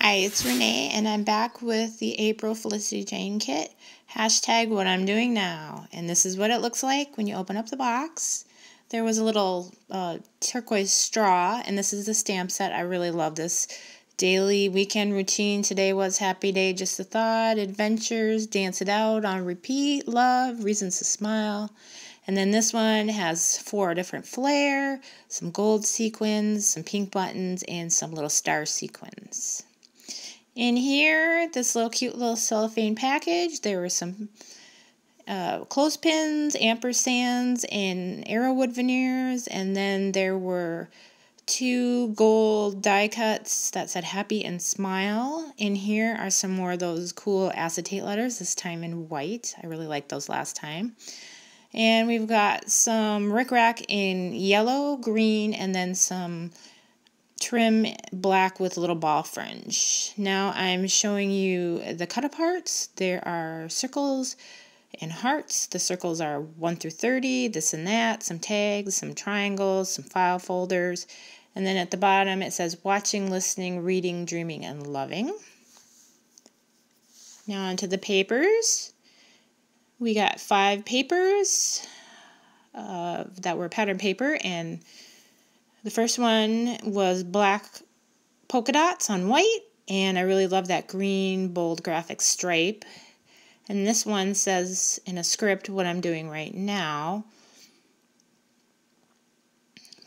Hi, it's Renee, and I'm back with the April Felicity Jane kit. Hashtag what I'm doing now. And this is what it looks like when you open up the box. There was a little turquoise straw, and this is the stamp set. I really love this. Daily weekend routine. Today was happy day, just a thought, adventures, dance it out on repeat, love, reasons to smile. And then this one has 4 different flare, some gold sequins, some pink buttons, and some little star sequins. In here, this little cute little cellophane package, there were some clothespins, ampersands, and arrowwood veneers, and then there were 2 gold die cuts that said happy and smile. In here are some more of those cool acetate letters, this time in white. I really liked those last time. And we've got some rickrack in yellow, green, and then some trim black with a little ball fringe. Now I'm showing you the cut aparts. There are circles and hearts. The circles are 1 through 30, this and that, some tags, some triangles, some file folders. And then at the bottom it says watching, listening, reading, dreaming, and loving. Now onto the papers. We got 5 papers that were pattern paper, and the first one was black polka dots on white, and I really love that green bold graphic stripe. And this one says in a script what I'm doing right now.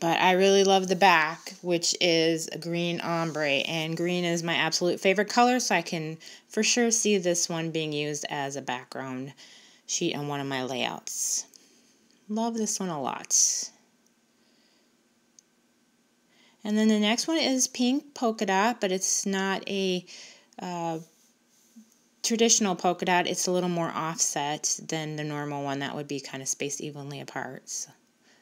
But I really love the back, which is a green ombre, and green is my absolute favorite color, so I can for sure see this one being used as a background sheet on one of my layouts. Love this one a lot. And then the next one is pink polka dot, but it's not a traditional polka dot. It's a little more offset than the normal one that would be kind of spaced evenly apart.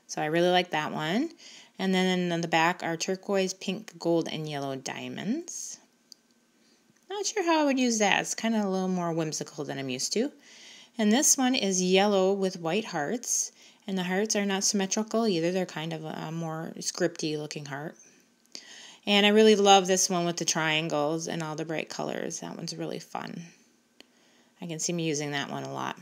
So I really like that one. And then on the back are turquoise, pink, gold, and yellow diamonds. Not sure how I would use that. It's kind of a little more whimsical than I'm used to. And this one is yellow with white hearts. And the hearts are not symmetrical either. They're kind of a more scripty looking heart. And I really love this one with the triangles and all the bright colors. That one's really fun. I can see me using that one a lot.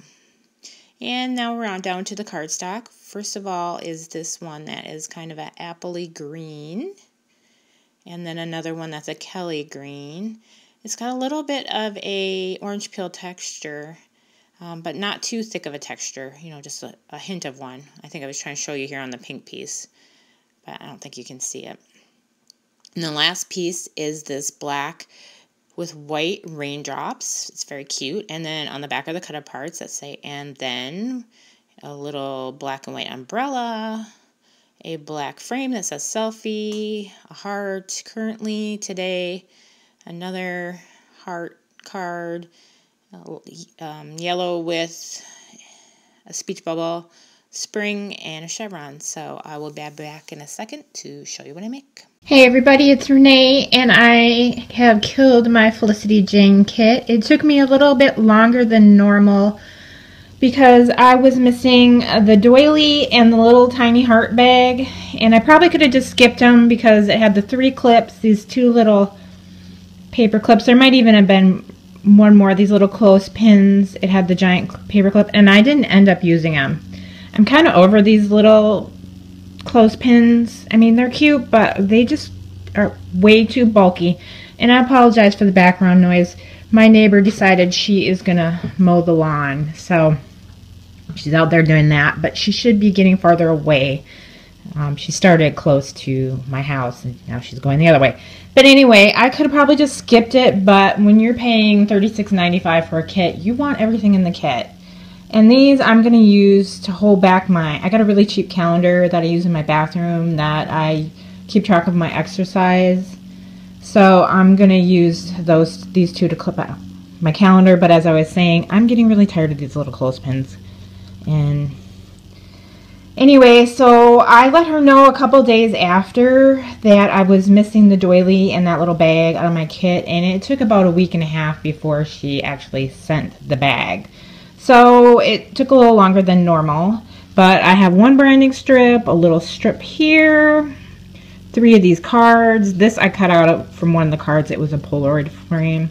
And now we're on down to the cardstock. First of all is this one that is kind of an appley green. And then another one that's a Kelly green. It's got a little bit of a orange peel texture, but not too thick of a texture. You know, just a hint of one. I think I was trying to show you here on the pink piece, but I don't think you can see it. And the last piece is this black with white raindrops. It's very cute. And then on the back are the cut aparts that say, and then a little black and white umbrella, a black frame that says selfie, a heart, currently, today, another heart card, yellow with a speech bubble, spring, and a chevron. So I will be back in a second to show you what I make. Hey everybody, it's Renee, and I have killed my Felicity Jane kit. It took me a little bit longer than normal because I was missing the doily and the little tiny heart bag, and I probably could have just skipped them because it had the 3 clips, these 2 little paper clips. There might even have been one more of these little clothespins. It had the giant paper clip, and I didn't end up using them. I'm kind of over these little clothespins. I mean, they're cute, but they just are way too bulky. And I apologize for the background noise. My neighbor decided she is gonna mow the lawn, so she's out there doing that, but she should be getting farther away. She started close to my house, and now she's going the other way. But anyway, I could have probably just skipped it, but when you're paying $36.95 for a kit, you want everything in the kit. And these I'm going to use to hold back I got a really cheap calendar that I use in my bathroom that I keep track of my exercise. So I'm going to use these 2 to clip out my calendar. But as I was saying, I'm getting really tired of these little clothespins. And anyway, so I let her know a couple days after that I was missing the doily and that little bag out of my kit. And it took about a week and a half before she actually sent the bag. So it took a little longer than normal, but I have 1 branding strip, a little strip here, 3 of these cards. This I cut out from one of the cards. It was a Polaroid frame.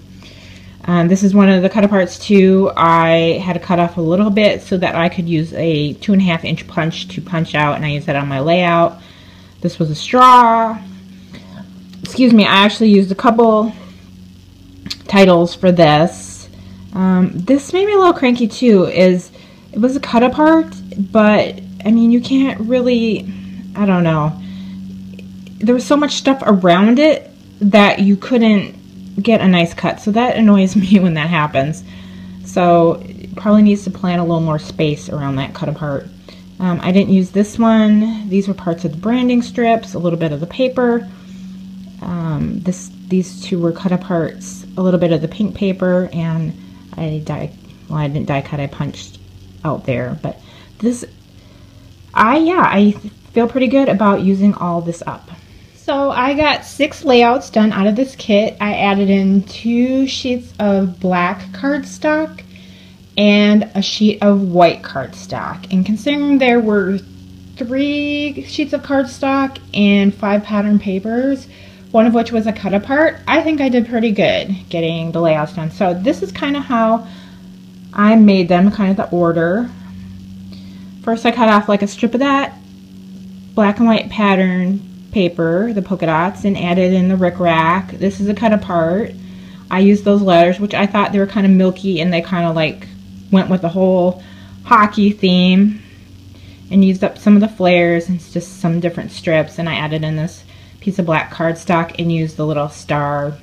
This is one of the cut-aparts too. I had to cut off a little bit so that I could use a 2.5-inch punch to punch out, and I used that on my layout. This was a straw. Excuse me, I actually used a couple titles for this. This made me a little cranky too. It was a cut-apart, but I mean, you can't really, I don't know. There was so much stuff around it that you couldn't get a nice cut, so that annoys me when that happens. So it probably needs to plan a little more space around that cut apart. I didn't use this one. These were parts of the branding strips, a little bit of the paper. These two were cut aparts, a little bit of the pink paper, and I didn't die cut, I punched out there. But this, I feel pretty good about using all this up. So I got 6 layouts done out of this kit. I added in 2 sheets of black cardstock and a sheet of white cardstock. And considering there were 3 sheets of cardstock and 5 pattern papers, one of which was a cut apart, I think I did pretty good getting the layouts done. So this is kind of how I made them, kind of the order. First I cut off like a strip of that black and white pattern paper, the polka dots, and added in the rickrack. This is a cut apart. I used those letters, which I thought they were kind of milky, and they kind of like went with the whole hockey theme, and used up some of the flares and just some different strips. And I added in this piece of black cardstock and used the little star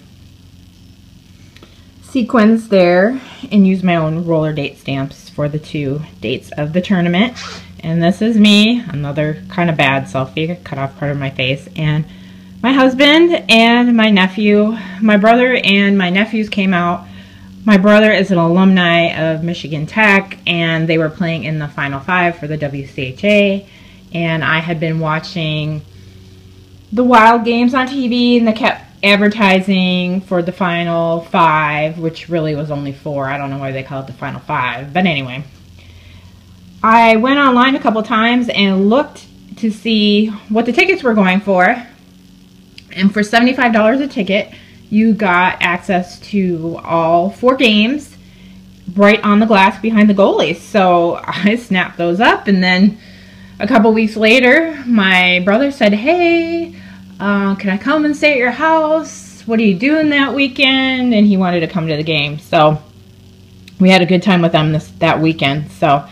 sequins there, and used my own roller date stamps for the 2 dates of the tournament. And this is me, another kind of bad selfie. I cut off part of my face. And my husband and my nephew, my brother and my nephews came out. My brother is an alumni of Michigan Tech, and they were playing in the Final 5 for the WCHA. And I had been watching the Wild games on TV, and they kept advertising for the Final 5, which really was only 4. I don't know why they call it the Final 5. But anyway, I went online a couple times and looked to see what the tickets were going for. And for $75 a ticket, you got access to all 4 games right on the glass behind the goalies. So I snapped those up, and then a couple weeks later, my brother said, "Hey, can I come and stay at your house? What are you doing that weekend?" And he wanted to come to the game. So we had a good time with them that weekend. So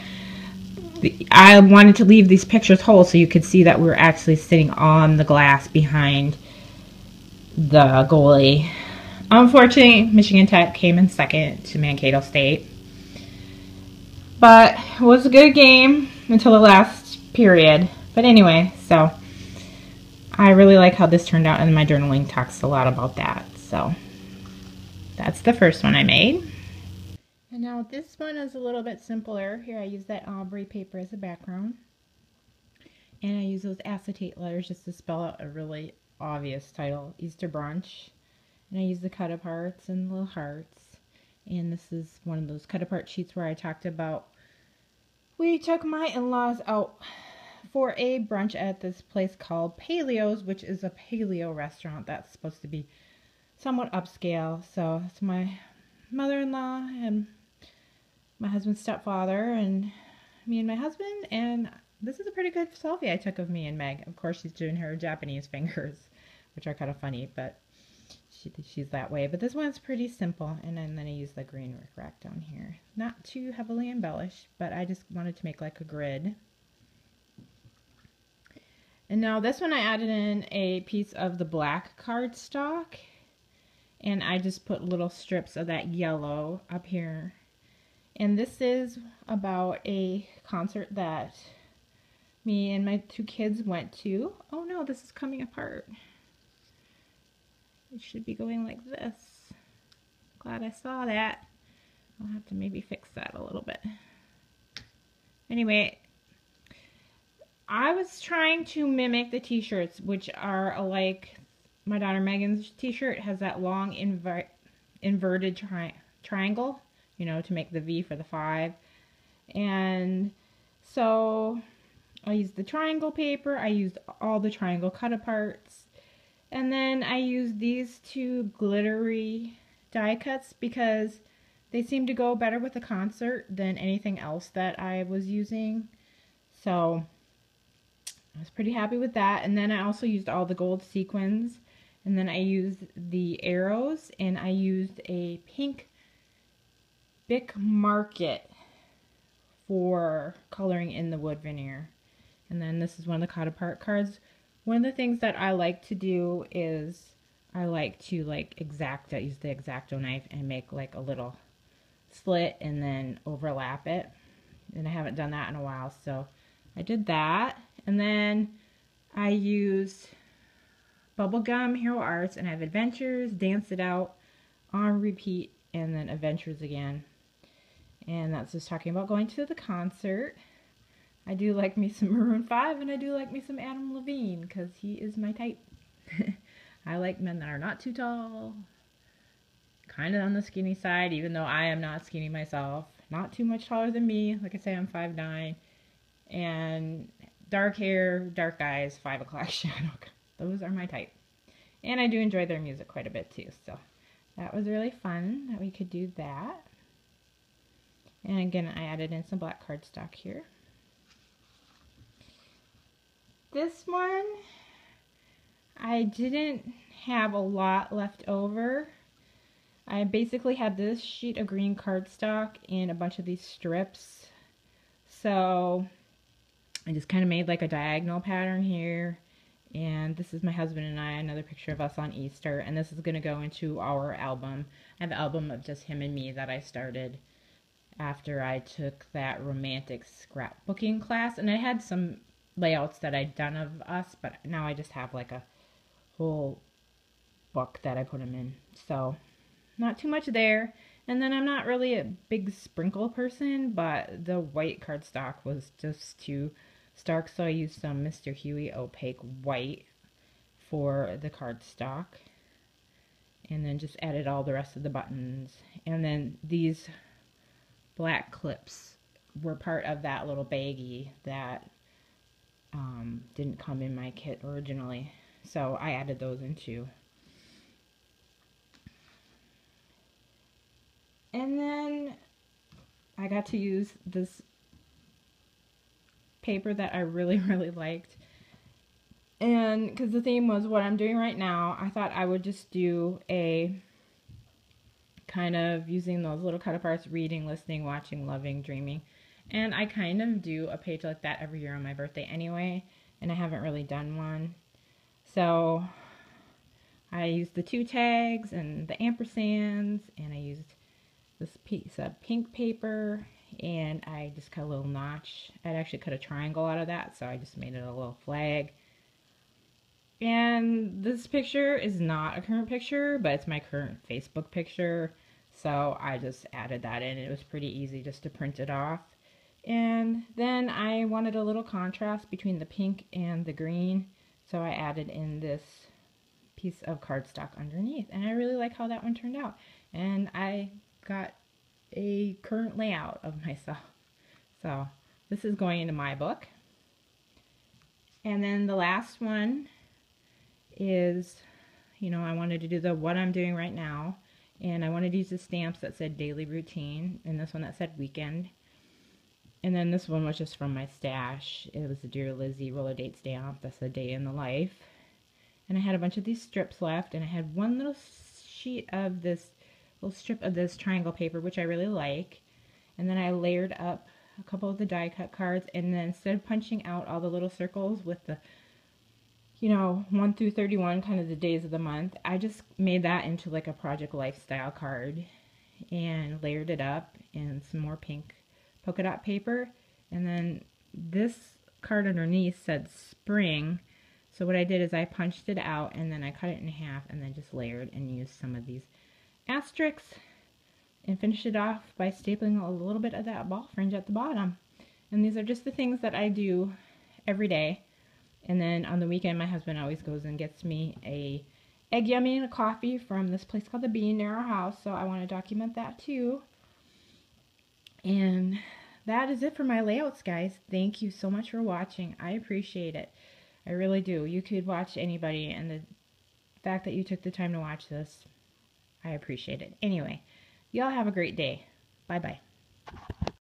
I wanted to leave these pictures whole so you could see that we were actually sitting on the glass behind the goalie. Unfortunately, Michigan Tech came in second to Mankato State. But it was a good game until the last period. But anyway, so I really like how this turned out, and my journaling talks a lot about that. So that's the first one I made. And now this one is a little bit simpler. Here I use that Aubrey paper as a background. And I use those acetate letters just to spell out a really obvious title, Easter Brunch. And I use the cut aparts and little hearts. And this is one of those cut apart sheets where I talked about we took my in-laws out for a brunch at this place called Paleo's, which is a paleo restaurant that's supposed to be somewhat upscale. So it's my mother-in-law and my husband's stepfather and me and my husband, and this is a pretty good selfie I took of me and Meg. Of course, she's doing her Japanese fingers, which are kind of funny, but she's that way. But this one's pretty simple, and then I use the green rickrack down here. Not too heavily embellished, but I just wanted to make like a grid. And now this one I added in a piece of the black cardstock, and I just put little strips of that yellow up here. And this is about a concert that me and my 2 kids went to. Oh no, this is coming apart. It should be going like this. Glad I saw that. I'll have to maybe fix that a little bit. Anyway, I was trying to mimic the t-shirts, which are like my daughter Megan's t-shirt has that long inverted triangle, you know, to make the V for the 5. And so I used the triangle paper. I used all the triangle cut aparts. And then I used these two glittery die cuts because they seem to go better with the concert than anything else that I was using. So I was pretty happy with that. And then I also used all the gold sequins. And then I used the arrows, and I used a pink Bic Market for coloring in the wood veneer. And then this is one of the cut apart cards. One of the things that I like to do is I like to use the X-Acto knife and make like a little slit and then overlap it. And I haven't done that in a while, so I did that. And then I used Bubblegum Hero Arts, and I have Adventures, Dance It Out, On Repeat, and then Adventures again. And that's just talking about going to the concert. I do like me some Maroon 5, and I do like me some Adam Levine, because he is my type. I like men that are not too tall, kind of on the skinny side, even though I am not skinny myself. Not too much taller than me. Like I say, I'm 5'9", and dark hair, dark eyes, 5 o'clock shadow. Those are my type. And I do enjoy their music quite a bit too. So that was really fun that we could do that. And again, I added in some black cardstock here. This one, I didn't have a lot left over. I basically had this sheet of green cardstock and a bunch of these strips. So I just kind of made like a diagonal pattern here. And this is my husband and I, another picture of us on Easter. And this is going to go into our album. I have an album of just him and me that I started after I took that romantic scrapbooking class. And I had some layouts that I'd done of us, but now I just have like a whole book that I put them in. So not too much there. And then I'm not really a big sprinkle person, but the white cardstock was just too stark, so I used some Mr. Huey opaque white for the cardstock, and then just added all the rest of the buttons. And then these black clips were part of that little baggie that didn't come in my kit originally, so I added those in too. And then I got to use this paper that I really liked, and because the theme was what I'm doing right now, I thought I would just do a kind of using those little cut aparts: reading, listening, watching, loving, dreaming. And I kind of do a page like that every year on my birthday anyway, and I haven't really done one. So I used the 2 tags and the ampersands, and I used this piece of pink paper, and I just cut a little notch. I'd actually cut a triangle out of that, so I just made it a little flag. And this picture is not a current picture, but it's my current Facebook picture, so I just added that in. It was pretty easy just to print it off. And then I wanted a little contrast between the pink and the green, so I added in this piece of cardstock underneath, and I really like how that one turned out. And I got a current layout of myself. So this is going into my book. And then the last one is, I wanted to do the what I'm doing right now, and I wanted to use the stamps that said daily routine, and this one that said weekend. And then this one was just from my stash. It was the Dear Lizzie roller date stamp. That's a day in the life. And I had a bunch of these strips left, and I had one little sheet of this little strip of this triangle paper, which I really like. And then I layered up a couple of the die cut cards, and then instead of punching out all the little circles with the 1 through 31, kind of the days of the month, I just made that into like a project lifestyle card and layered it up in some more pink polka dot paper. And then this card underneath said spring, so what I did is I punched it out, and then I cut it in half, and then just layered and used some of these asterisks and finished it off by stapling a little bit of that ball fringe at the bottom. And these are just the things that I do every day. And then on the weekend, my husband always goes and gets me a egg yummy and a coffee from this place called The Bean near our house, so I want to document that too. And that is it for my layouts, guys. Thank you so much for watching. I appreciate it. I really do. You could watch anybody, and fact that you took the time to watch this, I appreciate it. Anyway, y'all have a great day. Bye-bye.